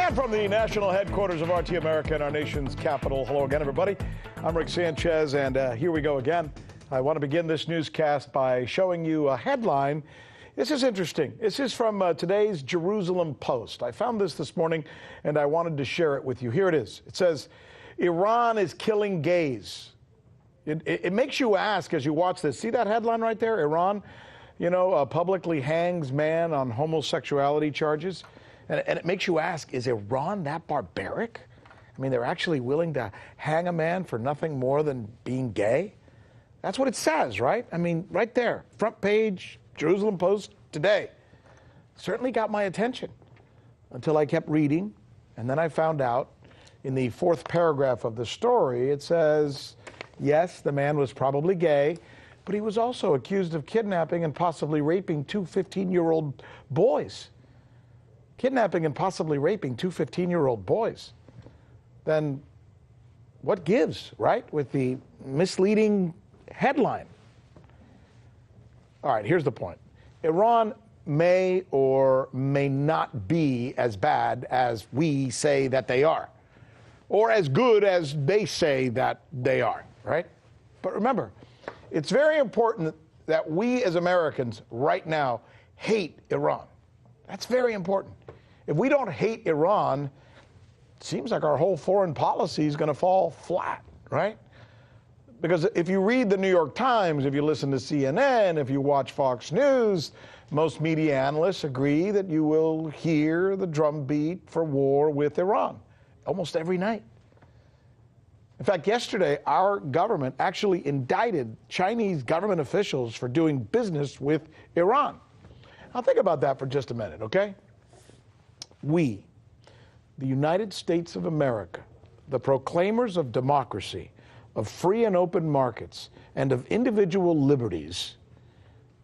And from the national headquarters of RT America in our nation's capital, hello again, everybody. I'm Rick Sanchez, and here we go again. I want to begin this newscast by showing you a headline. This is interesting. This is from today's Jerusalem Post. I found this morning, and I wanted to share it with you. Here it is. It says, Iran is killing gays. It makes you ask as you watch this. See that headline right there? Iran, publicly hangs man on homosexuality charges. And it makes you ask, is Iran that barbaric? I mean, they're actually willing to hang a man for nothing more than being gay? That's what it says, right? I mean, right there, front page, Jerusalem Post today. Certainly got my attention until I kept reading. And then I found out in the fourth paragraph of the story, it says, yes, the man was probably gay, but he was also accused of kidnapping and possibly raping two 15-year-old boys. Kidnapping and possibly raping two 15-year-old boys. Then what gives, right, with the misleading headline? All right, here's the point. Iran may or may not be as bad as we say that they are, or as good as they say that they are, right? But remember, it's very important that we as Americans right now hate Iran. That's very important. If we don't hate Iran, it seems like our whole foreign policy is going to fall flat, right? Because if you read the New York Times, if you listen to CNN, if you watch Fox News, most media analysts agree that you will hear the drumbeat for war with Iran almost every night. In fact, yesterday, our government actually indicted Chinese government officials for doing business with Iran. Now think about that for just a minute, okay? We, the United States of America, the proclaimers of democracy, of free and open markets, and of individual liberties,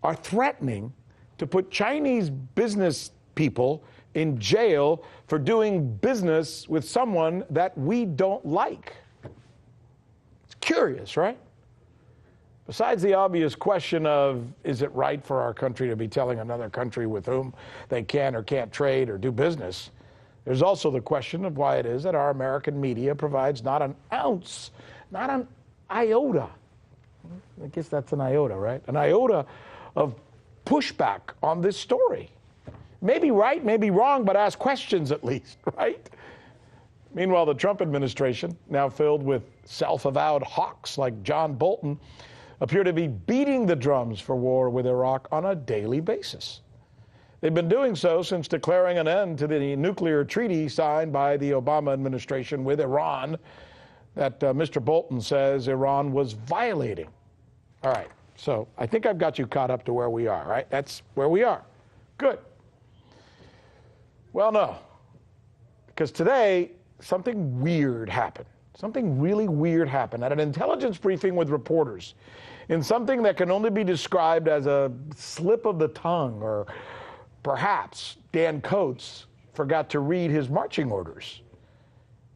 are threatening to put Chinese business people in jail for doing business with someone that we don't like. It's curious, right? Besides the obvious question of, is it right for our country to be telling another country with whom they can or can't trade or do business, there's also the question of why it is that our American media provides not an ounce, not an iota, I guess that's an iota, right? An iota of pushback on this story. Maybe right, maybe wrong, but ask questions at least, right? Meanwhile, the Trump administration, now filled with self-avowed hawks like John Bolton, appear to be beating the drums for war with Iraq on a daily basis. They've been doing so since declaring an end to the nuclear treaty signed by the Obama administration with Iran that Mr. Bolton says Iran was violating. All right, so I think I've got you caught up to where we are, right? That's where we are. Good. Well, no, because today something weird happened. Something really weird happened at an intelligence briefing with reporters in something that can only be described as a slip of the tongue, or perhaps Dan Coates forgot to read his marching orders.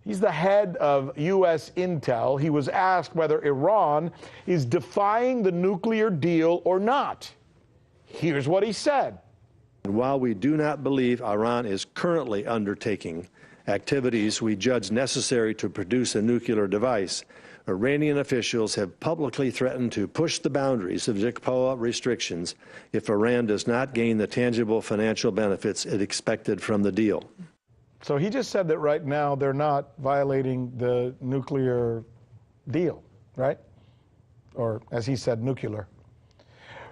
He's the head of U.S. Intel. He was asked whether Iran is defying the nuclear deal or not. Here's what he said. While we do not believe Iran is currently undertaking activities we judge necessary to produce a nuclear device, Iranian officials have publicly threatened to push the boundaries of JCPOA restrictions if Iran does not gain the tangible financial benefits it expected from the deal. So he just said that right now they're not violating the nuclear deal, right? Or as he said, nuclear.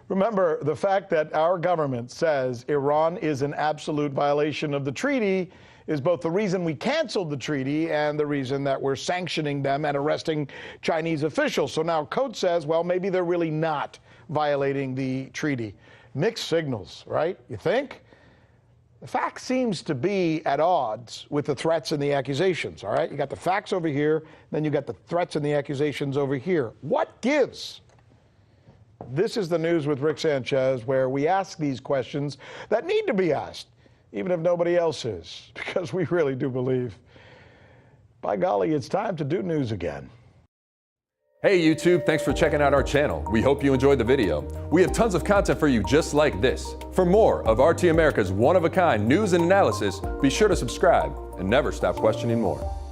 Remember, the fact that our government says Iran is an absolute violation of the treaty is both the reason we canceled the treaty and the reason that we're sanctioning them and arresting Chinese officials. So now Coates says, well, maybe they're really not violating the treaty. Mixed signals, right? You think? The fact seems to be at odds with the threats and the accusations, all right? You got the facts over here, then you got the threats and the accusations over here. What gives? This is the News with Rick Sanchez, where we ask these questions that need to be asked, even if nobody else is, because we really do believe, by golly, it's time to do news again. Hey YouTube, thanks for checking out our channel. We hope you enjoyed the video. We have tons of content for you just like this. For more of RT America's one-of-a-kind news and analysis, be sure to subscribe. and never stop questioning more.